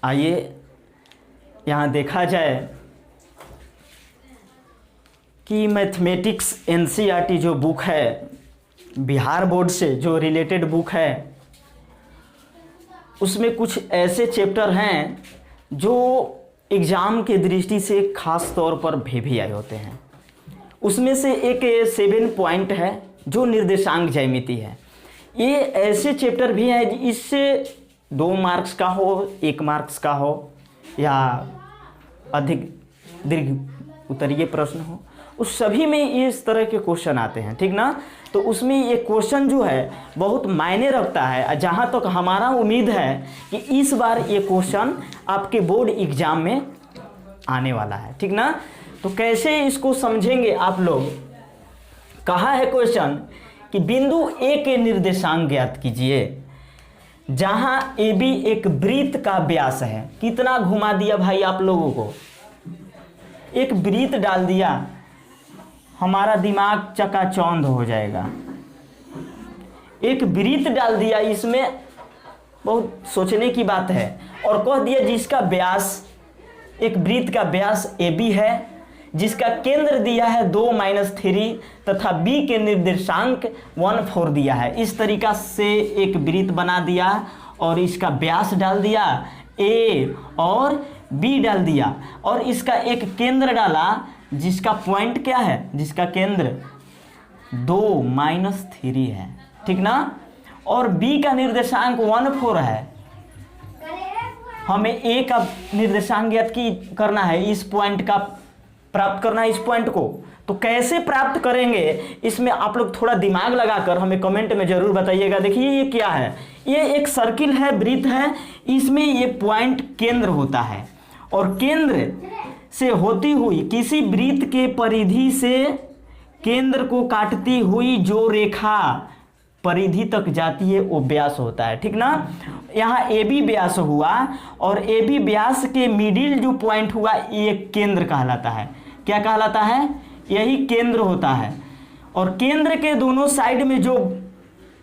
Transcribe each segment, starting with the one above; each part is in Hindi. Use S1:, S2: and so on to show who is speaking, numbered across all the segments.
S1: आइए यहाँ देखा जाए कि मैथमेटिक्स एनसीईआरटी जो बुक है, बिहार बोर्ड से जो रिलेटेड बुक है, उसमें कुछ ऐसे चैप्टर हैं जो एग्ज़ाम के दृष्टि से खास तौर पर भी आए होते हैं। उसमें से एक 7 पॉइंट है जो निर्देशांक ज्यामिति है। ये ऐसे चैप्टर भी हैं इससे 2 मार्क्स का हो, 1 मार्क्स का हो या अधिक दीर्घ उत्तरीय प्रश्न हो, उस सभी में इस तरह के क्वेश्चन आते हैं, ठीक ना। तो उसमें ये क्वेश्चन जो है बहुत मायने रखता है। जहाँ तक हमारा उम्मीद है कि इस बार ये क्वेश्चन आपके बोर्ड एग्जाम में आने वाला है, ठीक ना। तो कैसे इसको समझेंगे आप लोग। कहा है क्वेश्चन कि बिंदु ए के निर्देशांक ज्ञात कीजिए जहां ए बी एक वृत्त का व्यास है। कितना घुमा दिया भाई आप लोगों को, एक वृत्त डाल दिया, हमारा दिमाग चकाचौंध हो जाएगा। एक वृत्त डाल दिया, इसमें बहुत सोचने की बात है। और कह दिया जिसका व्यास, एक वृत्त का व्यास ए बी है, जिसका केंद्र दिया है 2-3 तथा b के निर्देशांक 1-4 दिया है। इस तरीका से एक वृत्त बना दिया और इसका व्यास डाल दिया a और b डाल दिया और इसका एक केंद्र डाला जिसका पॉइंट क्या है, जिसका केंद्र 2-3 है, ठीक ना। और b का निर्देशांक 1-4 है। हमें a का निर्देशांक ज्ञात करना है, इस पॉइंट का प्राप्त करना है, इस पॉइंट को। तो कैसे प्राप्त करेंगे, इसमें आप लोग थोड़ा दिमाग लगाकर हमें कमेंट में जरूर बताइएगा। देखिए ये क्या है, ये एक सर्किल है, वृत्त है, इसमें ये पॉइंट केंद्र होता है और केंद्र से होती हुई किसी वृत्त के परिधि से केंद्र को काटती हुई जो रेखा परिधि तक जाती है वो व्यास होता है, ठीक ना। यहाँ ए बी व्यास हुआ और ए बी व्यास के मिडिल जो पॉइंट हुआ ये केंद्र कहलाता है। क्या कहलाता है, यही केंद्र होता है। और केंद्र के दोनों साइड में जो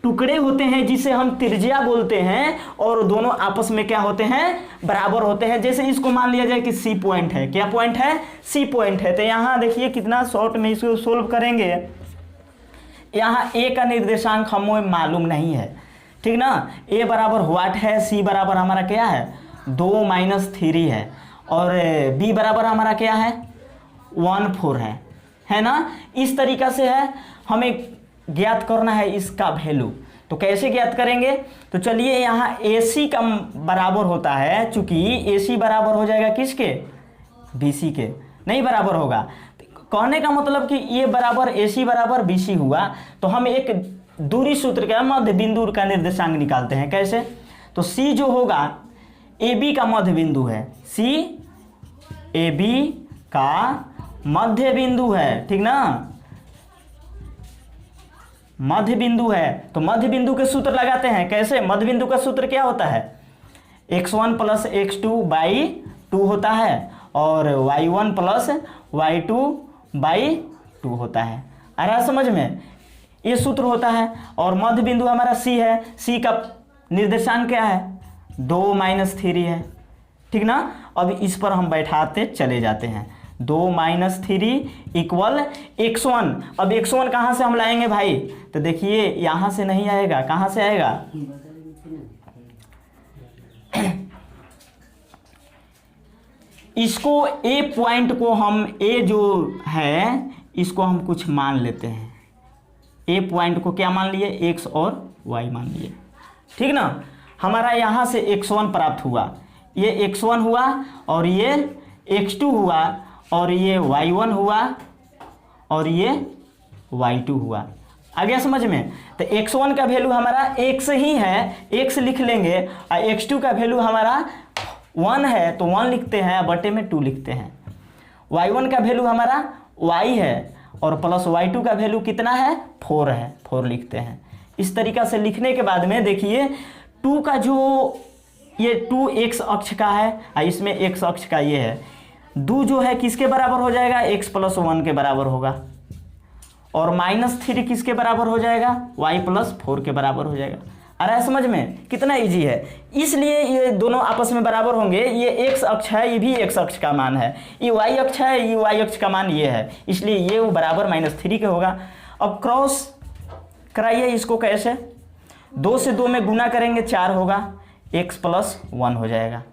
S1: टुकड़े होते हैं जिसे हम त्रिज्या बोलते हैं और दोनों आपस में क्या होते हैं, बराबर होते हैं। जैसे इसको मान लिया जाए कि सी पॉइंट है। क्या पॉइंट है, सी पॉइंट है। तो यहाँ देखिए कितना शॉर्ट में इसको सोल्व करेंगे। यहाँ ए का निर्देशांक हमें मालूम नहीं है, ठीक ना। ए बराबर व्हाट है, सी बराबर हमारा क्या है 2-3 है और बी बराबर हमारा क्या है 1-4 है ना। इस तरीका से है, हमें ज्ञात करना है इसका वैल्यू। तो कैसे ज्ञात करेंगे, तो चलिए यहाँ ए सी का बराबर होता है, चूंकि ए सी बराबर हो जाएगा किसके, बी सी के, नहीं बराबर होगा। कहने का मतलब कि ये बराबर ए सी बराबर बी सी हुआ। तो हम एक दूरी सूत्र का मध्य बिंदु का निर्देशांक निकालते हैं। कैसे, तो सी जो होगा ए बी का मध्य बिंदु है, सी ए बी का मध्य बिंदु है, ठीक ना, मध्य बिंदु है। तो मध्य बिंदु के सूत्र लगाते हैं। कैसे, मध्य बिंदु का सूत्र क्या होता है, x1 + x2/2 होता है और y1 + y2/2 होता है। आ रहा समझ में, ये सूत्र होता है। और मध्य बिंदु हमारा सी है, सी का निर्देशांक क्या है 2-3 है, ठीक ना। अब इस पर हम बैठाते चले जाते हैं। 2-3 = x1। अब x1 कहाँ से हम लाएंगे भाई, तो देखिए यहाँ से नहीं आएगा, कहाँ से आएगा, इसको ए पॉइंट को हम, ए जो है इसको हम कुछ मान लेते हैं। ए पॉइंट को क्या मान लिए, x और y मान लिए, ठीक ना। हमारा यहाँ से x1 प्राप्त हुआ, ये x1 हुआ और ये x2 हुआ और ये y1 हुआ और ये y2 हुआ। आ गया समझ में। तो x1 का वैल्यू हमारा x ही है, x लिख लेंगे, और x2 का वैल्यू हमारा 1 है तो 1 लिखते हैं, बटे में 2 लिखते हैं। y1 का वैल्यू हमारा y है और प्लस y2 का वैल्यू कितना है 4 है, 4 लिखते हैं। इस तरीका से लिखने के बाद में देखिए 2 का जो ये 2 x अक्ष का है और इसमें x अक्ष का ये है, 2 जो है किसके बराबर हो जाएगा, x + 1 के बराबर होगा। और -3 किसके बराबर हो जाएगा, y + 4 के बराबर हो जाएगा। आ रहा है समझ में, कितना इजी है। इसलिए ये दोनों आपस में बराबर होंगे। ये एक्स अक्ष है, ये भी एक्स अक्ष का मान है, ये वाई अक्ष है, ये वाई अक्ष का मान ये है, इसलिए ये वो बराबर -3 के होगा। अब क्रॉस कराइए इसको, कैसे? 2 से 2 में गुना करेंगे 4 होगा, x + 1 हो जाएगा।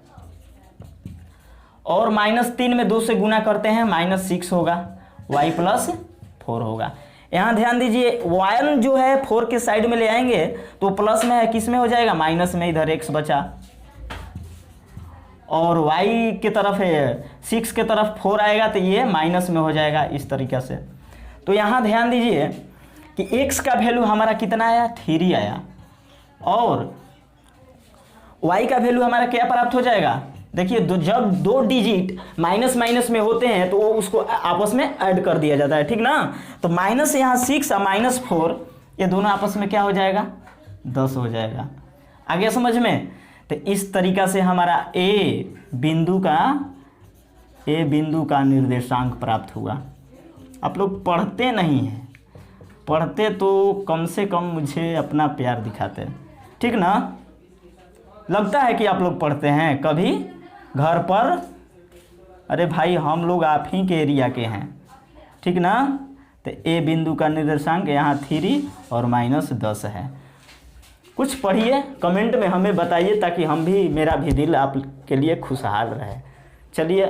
S1: और -3 में 2 से गुना करते हैं -6 होगा, y + 4 होगा। यहाँ ध्यान दीजिए 1 जो है 4 के साइड में ले आएंगे तो प्लस में है, किस में हो जाएगा? माइनस में, इधर x बचा। और y के तरफ है 6 के तरफ 4 आएगा तो ये माइनस में हो जाएगा, इस तरीक़े से। तो यहाँ ध्यान दीजिए कि x का वैल्यू हमारा कितना आया? 3 आया, और y का वैल्यू हमारा क्या प्राप्त हो जाएगा? देखिए जब 2 डिजिट माइनस माइनस में होते हैं तो वो उसको आपस में ऐड कर दिया जाता है, ठीक ना। तो माइनस यहाँ 6 और -4 ये दोनों आपस में क्या हो जाएगा? 10 हो जाएगा। आगे समझ में? तो इस तरीका से हमारा ए बिंदु का निर्देशांक प्राप्त हुआ। आप लोग पढ़ते नहीं हैं, पढ़ते तो कम से कम मुझे अपना प्यार दिखाते, ठीक ना। लगता है कि आप लोग पढ़ते हैं कभी घर पर? अरे भाई हम लोग आप ही के एरिया के हैं, ठीक ना। तो ए बिंदु का निर्देशांक यहाँ 3 और -10 है। कुछ पढ़िए, कमेंट में हमें बताइए ताकि हम भी, मेरा भी दिल आप के लिए खुशहाल रहे। चलिए